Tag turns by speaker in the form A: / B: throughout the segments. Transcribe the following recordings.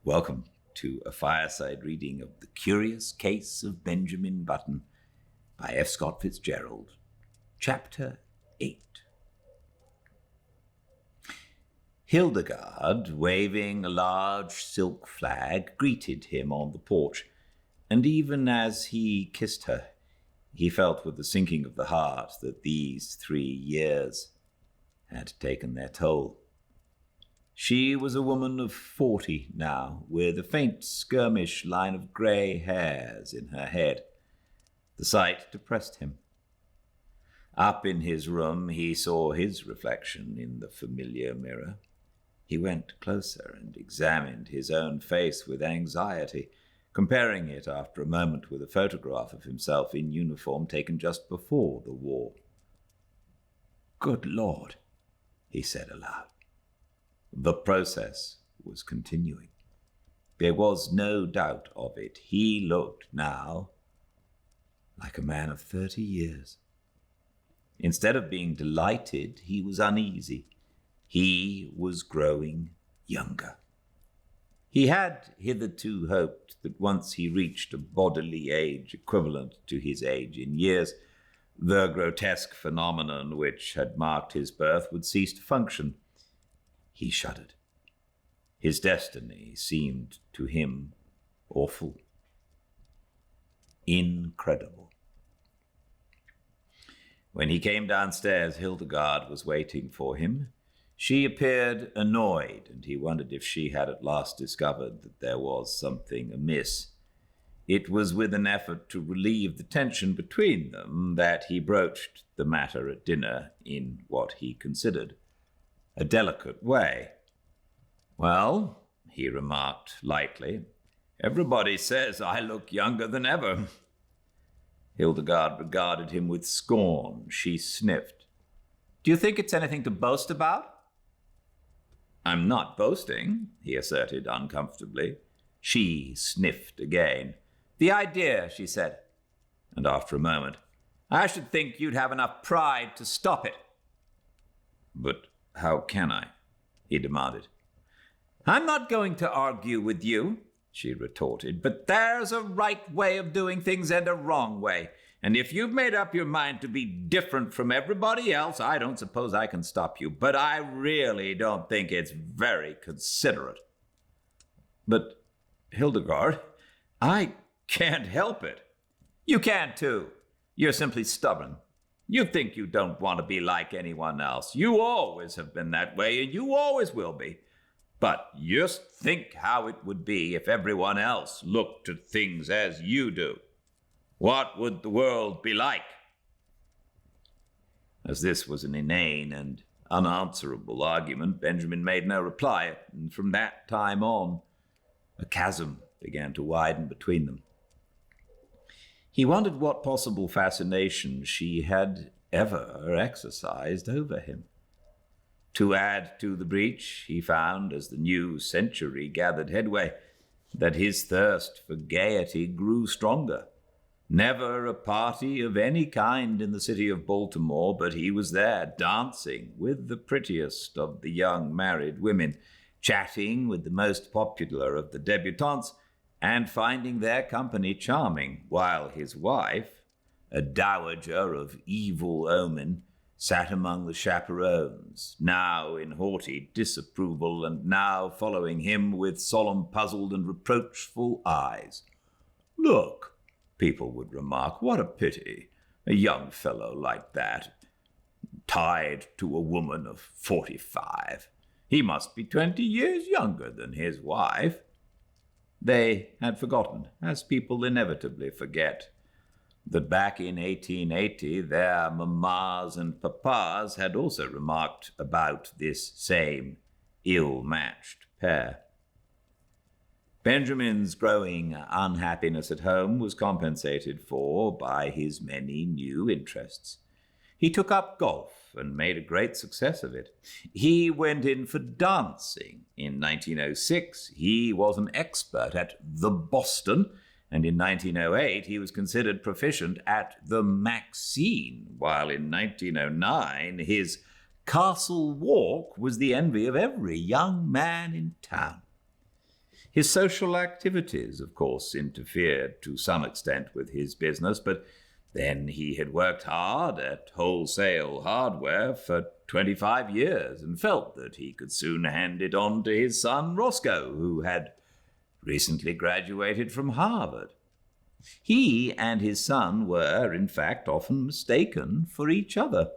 A: Welcome to a fireside reading of The Curious Case of Benjamin Button by F. Scott Fitzgerald, Chapter 8. Hildegard, waving a large silk flag, greeted him on the porch, and even as he kissed her, he felt with the sinking of the heart that these 3 years had taken their toll. She was a woman of 40 now, with a faint skirmish line of grey hairs in her head. The sight depressed him. Up in his room, he saw his reflection in the familiar mirror. He went closer and examined his own face with anxiety, comparing it after a moment with a photograph of himself in uniform taken just before the war. "Good Lord," he said aloud. The process was continuing. There was no doubt of it. He looked now like a man of 30 years. Instead of being delighted, he was uneasy. He was growing younger. He had hitherto hoped that once he reached a bodily age equivalent to his age in years, the grotesque phenomenon which had marked his birth would cease to function. He shuddered. His destiny seemed to him awful, incredible. When he came downstairs, Hildegard was waiting for him. She appeared annoyed, and he wondered if she had at last discovered that there was something amiss. It was with an effort to relieve the tension between them that he broached the matter at dinner in what he considered a delicate way. "Well," he remarked lightly, "everybody says I look younger than ever." Hildegard regarded him with scorn. She sniffed. "Do you think it's anything to boast about?" "I'm not boasting," he asserted uncomfortably. She sniffed again. "The idea," she said. And after a moment, "I should think you'd have enough pride to stop it." "But how can I?" he demanded. "I'm not going to argue with you," she retorted, "but there's a right way of doing things and a wrong way. And if you've made up your mind to be different from everybody else, I don't suppose I can stop you. But I really don't think it's very considerate." "But, Hildegard, I can't help it." "You can too. You're simply stubborn. You think you don't want to be like anyone else. You always have been that way, and you always will be. But just think how it would be if everyone else looked at things as you do. What would the world be like?" As this was an inane and unanswerable argument, Benjamin made no reply, and from that time on, a chasm began to widen between them. He wondered what possible fascination she had ever exercised over him. To add to the breach, he found, as the new century gathered headway, that his thirst for gaiety grew stronger. Never a party of any kind in the city of Baltimore, but he was there, dancing with the prettiest of the young married women, chatting with the most popular of the debutantes, and finding their company charming, while his wife, a dowager of evil omen, sat among the chaperones, now in haughty disapproval and now following him with solemn, puzzled, and reproachful eyes. "Look," people would remark, "what a pity, a young fellow like that, tied to a woman of 45. He must be 20 years younger than his wife." They had forgotten, as people inevitably forget, that back in 1880 their mammas and papas had also remarked about this same ill-matched pair. Benjamin's growing unhappiness at home was compensated for by his many new interests. He took up golf and made a great success of it. He went in for dancing. In 1906, he was an expert at the Boston, and in 1908, he was considered proficient at the Maxine, while in 1909, his Castle Walk was the envy of every young man in town. His social activities, of course, interfered to some extent with his business, but then he had worked hard at wholesale hardware for 25 years and felt that he could soon hand it on to his son Roscoe, who had recently graduated from Harvard. He and his son were, in fact, often mistaken for each other.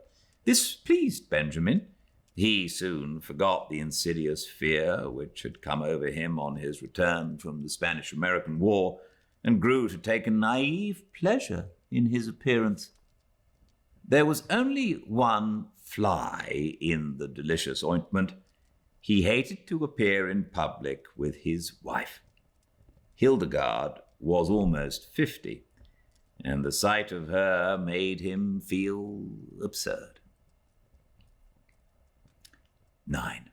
A: This pleased Benjamin. He soon forgot the insidious fear which had come over him on his return from the Spanish-American War and grew to take a naive pleasure in his appearance. There was only one fly in the delicious ointment. He hated to appear in public with his wife. Hildegard was almost 50, and the sight of her made him feel absurd. 9.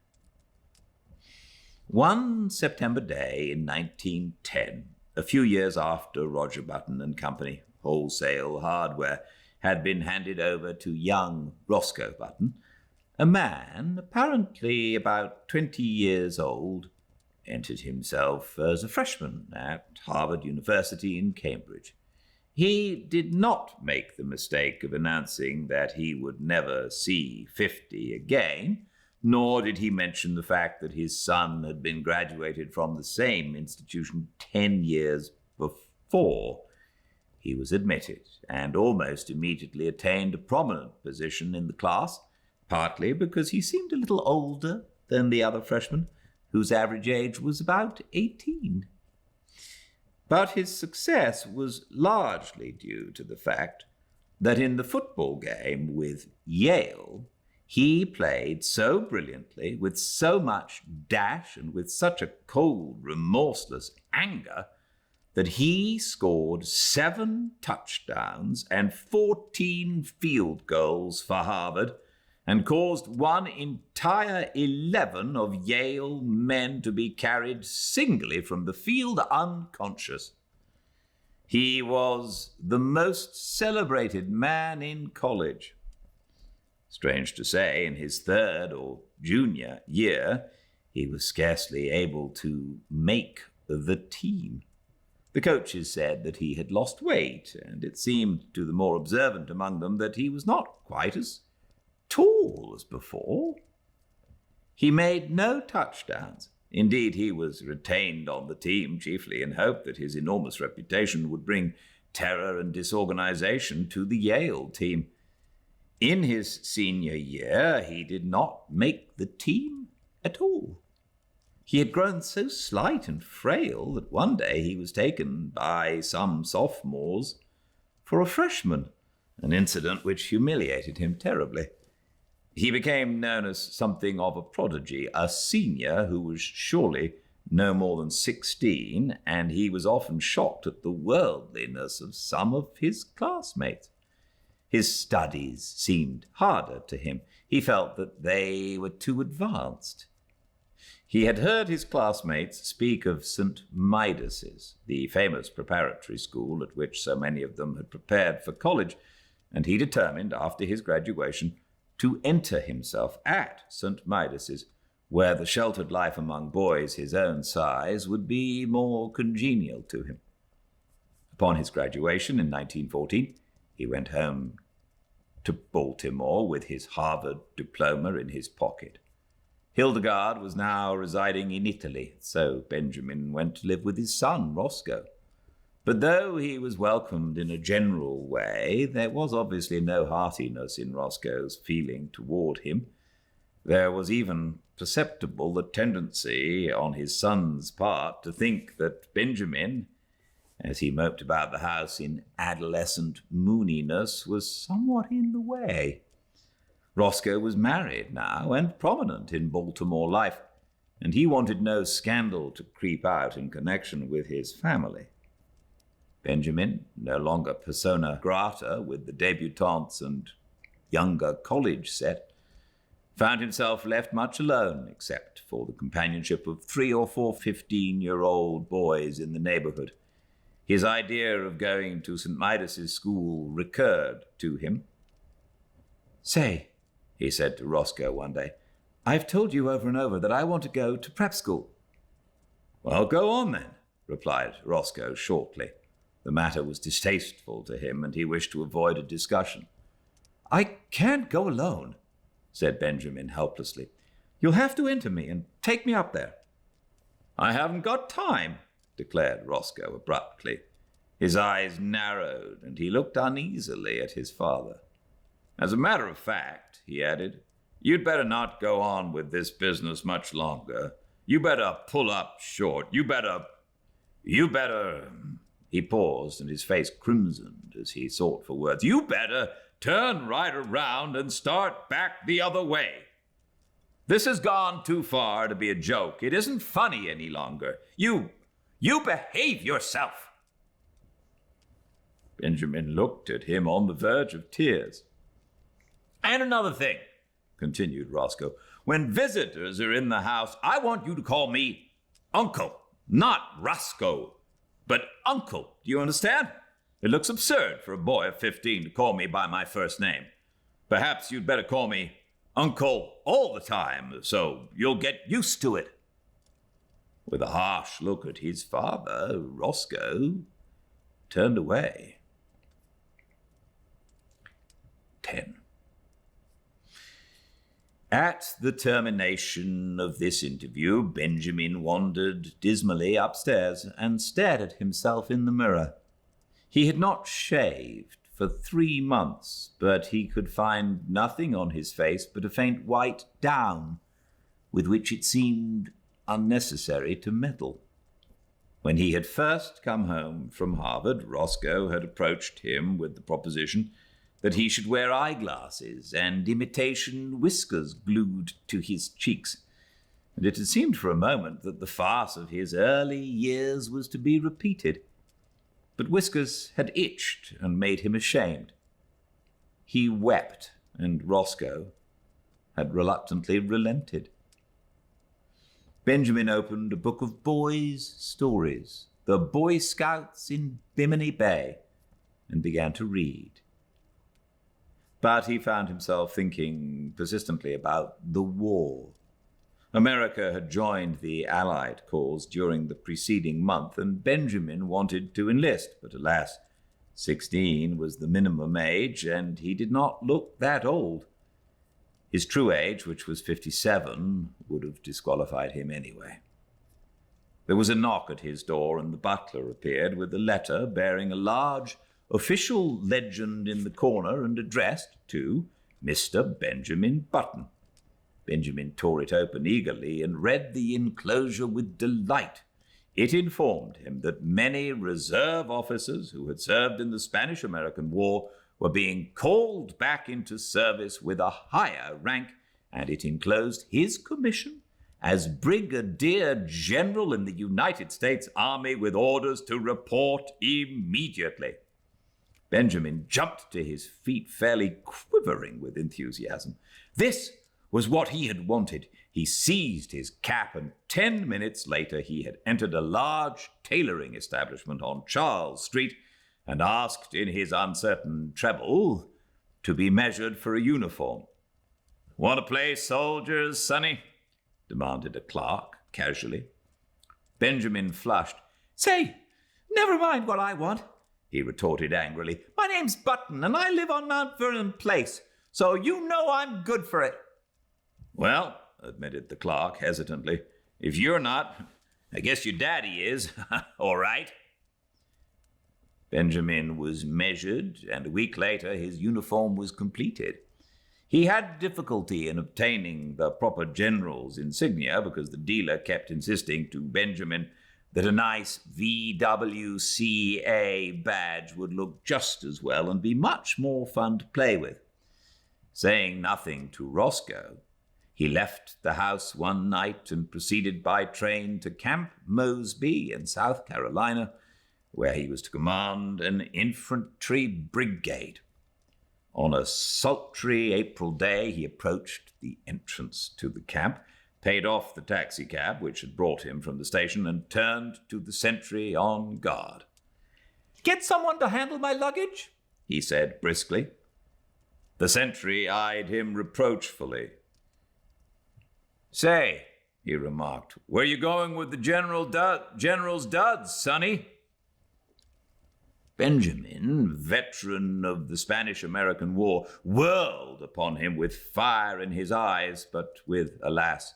A: One September day in 1910, a few years after Roger Button and Company wholesale hardware had been handed over to young Roscoe Button, a man, apparently about 20 years old, entered himself as a freshman at Harvard University in Cambridge. He did not make the mistake of announcing that he would never see 50 again, nor did he mention the fact that his son had been graduated from the same institution 10 years before. He was admitted and almost immediately attained a prominent position in the class, partly because he seemed a little older than the other freshmen, whose average age was about 18. But his success was largely due to the fact that in the football game with Yale, he played so brilliantly, with so much dash and with such a cold, remorseless anger, that he scored 7 touchdowns and 14 field goals for Harvard and caused one entire 11 of Yale men to be carried singly from the field unconscious. He was the most celebrated man in college. Strange to say, in his third or junior year, he was scarcely able to make the team. The coaches said that he had lost weight, and it seemed to the more observant among them that he was not quite as tall as before. He made no touchdowns. Indeed, he was retained on the team chiefly in hope that his enormous reputation would bring terror and disorganization to the Yale team. In his senior year, he did not make the team at all. He had grown so slight and frail that one day he was taken by some sophomores for a freshman, an incident which humiliated him terribly. He became known as something of a prodigy, a senior who was surely no more than 16, and he was often shocked at the worldliness of some of his classmates. His studies seemed harder to him. He felt that they were too advanced. He had heard his classmates speak of St. Midas's, the famous preparatory school at which so many of them had prepared for college, and he determined, after his graduation, to enter himself at St. Midas's, where the sheltered life among boys his own size would be more congenial to him. Upon his graduation in 1914, he went home to Baltimore with his Harvard diploma in his pocket. Hildegard was now residing in Italy, so Benjamin went to live with his son, Roscoe. But though he was welcomed in a general way, there was obviously no heartiness in Roscoe's feeling toward him. There was even perceptible the tendency on his son's part to think that Benjamin, as he moped about the house in adolescent mooniness, was somewhat in the way. Roscoe was married now and prominent in Baltimore life, and he wanted no scandal to creep out in connection with his family. Benjamin, no longer persona grata with the debutantes and younger college set, found himself left much alone except for the companionship of 3 or 4 15-year-old boys in the neighborhood. His idea of going to St. Midas's school recurred to him. "Say," he said to Roscoe one day, "I've told you over and over that I want to go to prep school." Well, go on then, replied Roscoe shortly. The matter was distasteful to him, and he wished to avoid a discussion. I can't go alone, said Benjamin helplessly. You'll have to enter me and take me up there. I haven't got time, declared Roscoe abruptly. His eyes narrowed, and he looked uneasily at his father. As a matter of fact, he added, you'd better not go on with this business much longer. You better pull up short. You better... He paused, and his face crimsoned as he sought for words. You better turn right around and start back the other way. This has gone too far to be a joke. It isn't funny any longer. You behave yourself. Benjamin looked at him on the verge of tears. And another thing, continued Roscoe, when visitors are in the house, I want you to call me Uncle, not Roscoe, but Uncle. Do you understand? It looks absurd for a boy of 15 to call me by my first name. Perhaps you'd better call me Uncle all the time, so you'll get used to it. With a harsh look at his father, Roscoe turned away. 10. At the termination of this interview, Benjamin wandered dismally upstairs and stared at himself in the mirror. He had not shaved for 3 months, but he could find nothing on his face but a faint white down, with which it seemed unnecessary to meddle. When he had first come home from Harvard, Roscoe had approached him with the proposition that he should wear eyeglasses and imitation whiskers glued to his cheeks, and it had seemed for a moment that the farce of his early years was to be repeated. But whiskers had itched and made him ashamed. He wept, and Roscoe had reluctantly relented. Benjamin opened a book of boys' stories, The Boy Scouts in Bimini Bay, and began to read. But he found himself thinking persistently about the war. America had joined the Allied cause during the preceding month, and Benjamin wanted to enlist, but alas, 16 was the minimum age, and he did not look that old. His true age, which was 57, would have disqualified him anyway. There was a knock at his door, and the butler appeared with a letter bearing a large official legend in the corner and addressed to Mr. Benjamin Button. Benjamin tore it open eagerly and read the enclosure with delight. It informed him that many reserve officers who had served in the Spanish-American War were being called back into service with a higher rank, and it enclosed his commission as Brigadier General in the United States Army with orders to report immediately. Benjamin jumped to his feet, fairly quivering with enthusiasm. This was what he had wanted. He seized his cap, and 10 minutes later he had entered a large tailoring establishment on Charles Street and asked in his uncertain treble to be measured for a uniform. "Want to play soldiers, Sonny?" demanded a clerk casually. Benjamin flushed. "Say, never mind what I want," he retorted angrily. "My name's Button, and I live on Mount Vernon Place, so you know I'm good for it." "Well," admitted the clerk hesitantly, "if you're not, I guess your daddy is. All right." Benjamin was measured, and a week later his uniform was completed. He had difficulty in obtaining the proper general's insignia because the dealer kept insisting to Benjamin that a nice VWCA badge would look just as well and be much more fun to play with. Saying nothing to Roscoe, he left the house one night and proceeded by train to Camp Mosby in South Carolina, where he was to command an infantry brigade. On a sultry April day, he approached the entrance to the camp, paid off the taxicab which had brought him from the station, and turned to the sentry on guard. "Get someone to handle my luggage," he said briskly. The sentry eyed him reproachfully. "Say, he remarked. "Where you going with the General's duds, sonny?" Benjamin, veteran of the Spanish-American War, whirled upon him with fire in his eyes, but with, alas,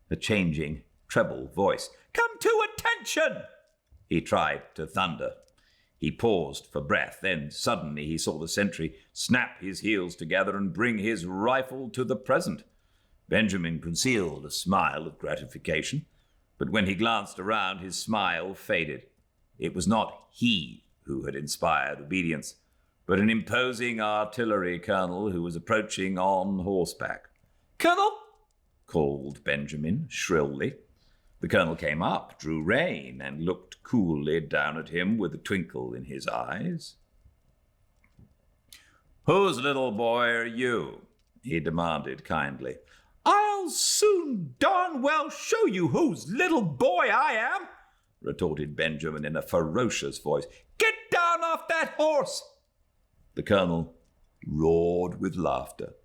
A: a changing treble voice. "Come to attention!" he tried to thunder. He paused for breath. Then suddenly he saw the sentry snap his heels together and bring his rifle to the present. Benjamin concealed a smile of gratification, but when he glanced around, his smile faded. It was not he who had inspired obedience, but an imposing artillery colonel who was approaching on horseback. "Colonel!" called Benjamin shrilly. The colonel came up, drew rein, and looked coolly down at him with a twinkle in his eyes. "Whose little boy are you?" he demanded kindly. "I'll soon darn well show you whose little boy I am," retorted Benjamin in a ferocious voice. "Get down off that horse!" The colonel roared with laughter.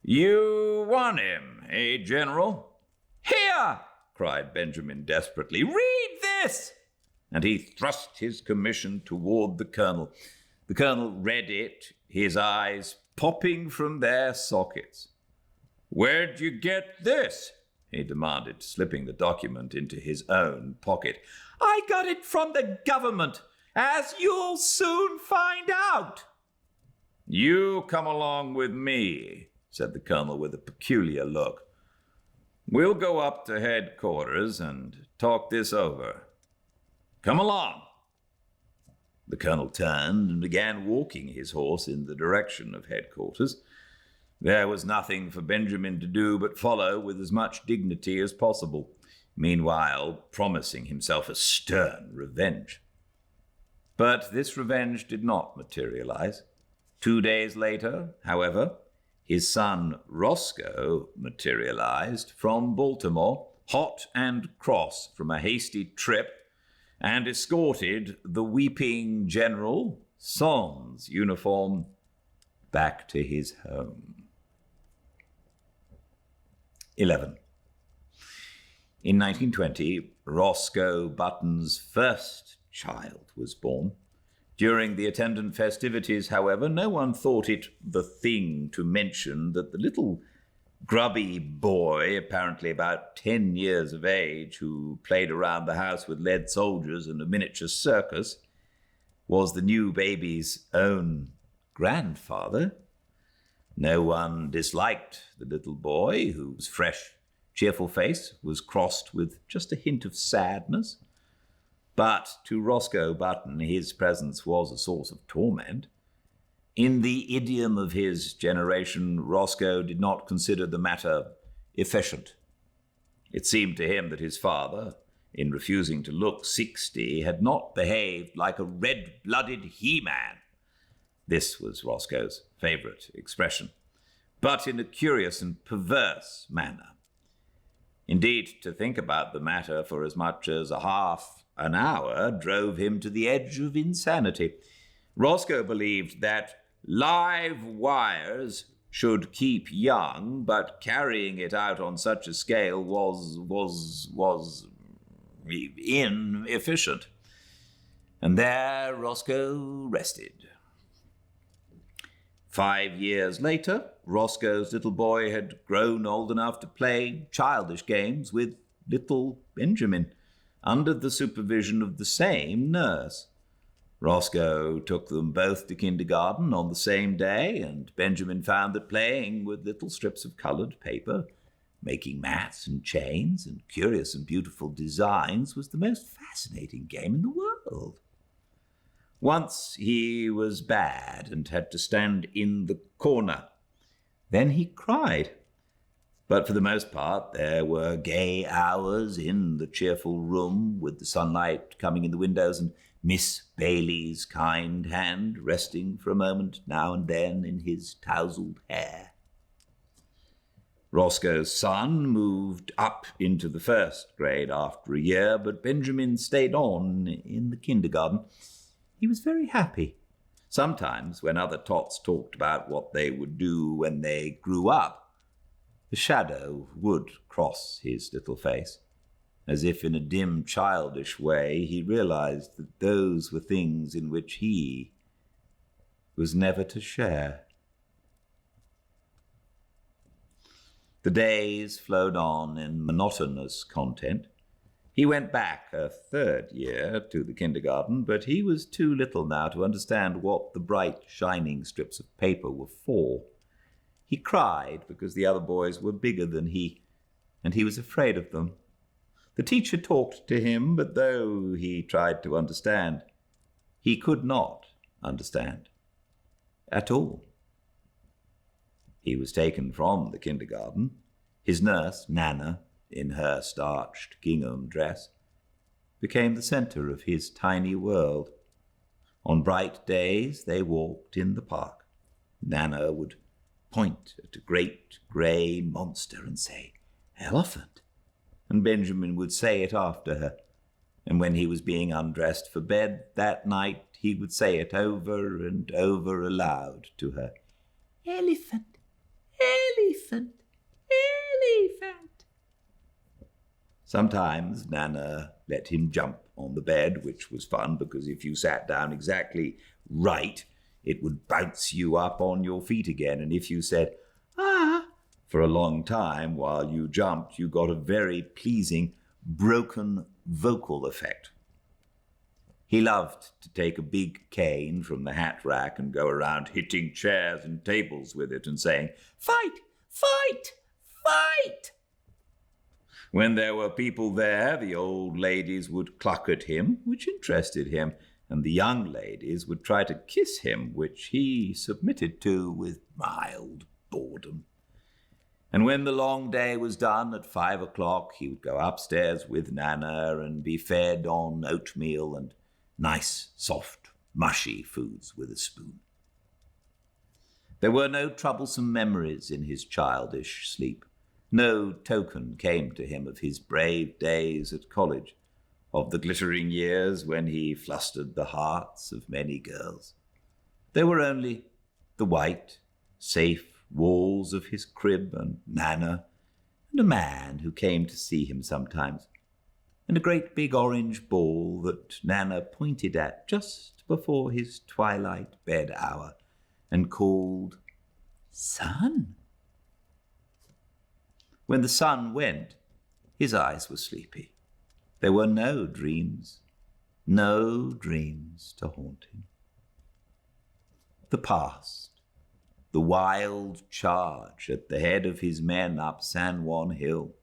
A: "You won him, eh, General?" "Here!" cried Benjamin desperately. "Read this!" And he thrust his commission toward the colonel. The colonel read it, his eyes popping from their sockets. "Where'd you get this?" he demanded, slipping the document into his own pocket. "I got it from the government, as you'll soon find out." "You come along with me," said the colonel with a peculiar look. "We'll go up to headquarters and talk this over. Come along." The colonel turned and began walking his horse in the direction of headquarters. There was nothing for Benjamin to do but follow with as much dignity as possible, meanwhile promising himself a stern revenge. But this revenge did not materialize. 2 days later, however, his son Roscoe materialized from Baltimore, hot and cross from a hasty trip, and escorted the weeping General, sans uniform, back to his home. 11. In 1920, Roscoe Button's first child was born. During the attendant festivities, however, no one thought it the thing to mention that the little grubby boy, apparently about 10 years of age, who played around the house with lead soldiers and a miniature circus, was the new baby's own grandfather. No one disliked the little boy, whose fresh, cheerful face was crossed with just a hint of sadness. But to Roscoe Button, his presence was a source of torment. In the idiom of his generation, Roscoe did not consider the matter efficient. It seemed to him that his father, in refusing to look 60, had not behaved like a red-blooded he-man. This was Roscoe's favorite expression, but in a curious and perverse manner. Indeed, to think about the matter for as much as a half an hour drove him to the edge of insanity. Roscoe believed that live wires should keep young, but carrying it out on such a scale was inefficient. And there Roscoe rested. 5 years later, Roscoe's little boy had grown old enough to play childish games with little Benjamin, under the supervision of the same nurse. Roscoe took them both to kindergarten on the same day, and Benjamin found that playing with little strips of colored paper, making mats and chains and curious and beautiful designs was the most fascinating game in the world. Once he was bad and had to stand in the corner. Then he cried. But for the most part, there were gay hours in the cheerful room with the sunlight coming in the windows and Miss Bailey's kind hand resting for a moment now and then in his tousled hair. Roscoe's son moved up into the first grade after a year, but Benjamin stayed on in the kindergarten. He was very happy. Sometimes, when other tots talked about what they would do when they grew up, A shadow would cross his little face, as if in a dim, childish way he realized that those were things in which he was never to share. The days flowed on in monotonous content. He went back a third year to the kindergarten, but he was too little now to understand what the bright, shining strips of paper were for. He cried because the other boys were bigger than he, and he was afraid of them. The teacher talked to him, but though he tried to understand, he could not understand at all. He was taken from the kindergarten. His nurse, Nana, in her starched gingham dress, became the center of his tiny world. On bright days, they walked in the park. Nana would point at a great grey monster and say, "Elephant," and Benjamin would say it after her. And when he was being undressed for bed that night, he would say it over and over aloud to her, "Elephant, elephant, elephant." Sometimes Nana let him jump on the bed, which was fun because if you sat down exactly right, it would bounce you up on your feet again. And if you said, "Ah," for a long time while you jumped, you got a very pleasing, broken vocal effect. He loved to take a big cane from the hat rack and go around hitting chairs and tables with it and saying, "Fight, fight, fight." When there were people there, the old ladies would cluck at him, which interested him, and the young ladies would try to kiss him, which he submitted to with mild boredom. And when the long day was done at 5 o'clock, he would go upstairs with Nana and be fed on oatmeal and nice, soft, mushy foods with a spoon. There were no troublesome memories in his childish sleep. No token came to him of his brave days at college, of the glittering years when he flustered the hearts of many girls. There were only the white, safe walls of his crib and Nana, and a man who came to see him sometimes, and a great big orange ball that Nana pointed at just before his twilight bed hour and called "Sun." When the sun went, his eyes were sleepy. There were no dreams to haunt him. The past, the wild charge at the head of his men up San Juan Hill,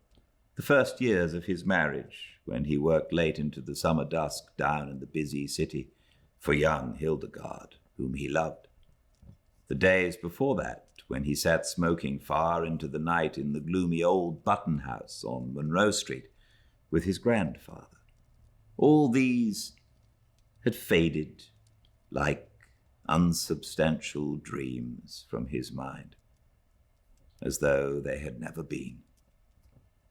A: the first years of his marriage, when he worked late into the summer dusk down in the busy city for young Hildegard, whom he loved. The days before that, when he sat smoking far into the night in the gloomy old Button House on Monroe Street with his grandfather. All these had faded like unsubstantial dreams from his mind, as though they had never been.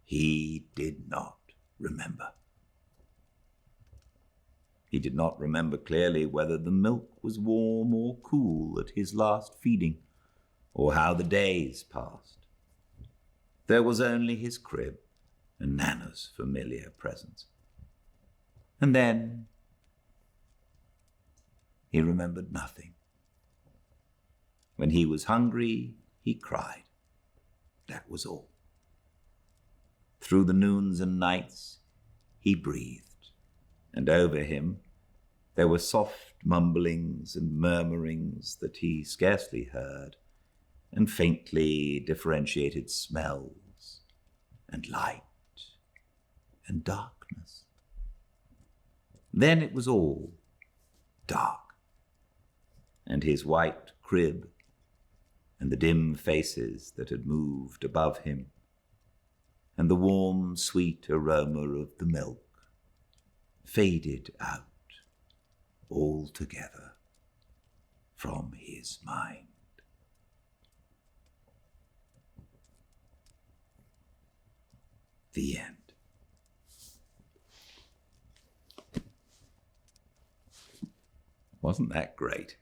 A: He did not remember. He did not remember clearly whether the milk was warm or cool at his last feeding, or how the days passed. There was only his crib and Nana's familiar presence. And then he remembered nothing. When he was hungry, he cried. That was all. Through the noons and nights, he breathed, and over him there were soft mumblings and murmurings that he scarcely heard, and faintly differentiated smells, and light, and darkness. Then it was all dark, and his white crib, and the dim faces that had moved above him, and the warm, sweet aroma of the milk faded out altogether from his mind. The end. Wasn't that great?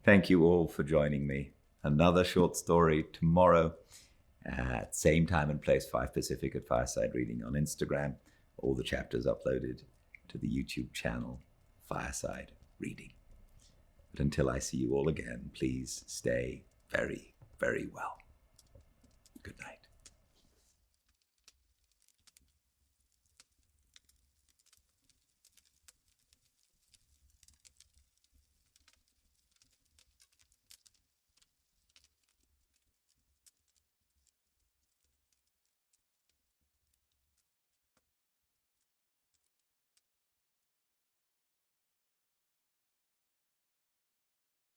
A: Thank you all for joining me. Another short story tomorrow, At same time and place, 5 Pacific at Fireside Reading on Instagram. All the chapters uploaded to the YouTube channel, Fireside Reading. But until I see you all again, please stay very, very well. Good night.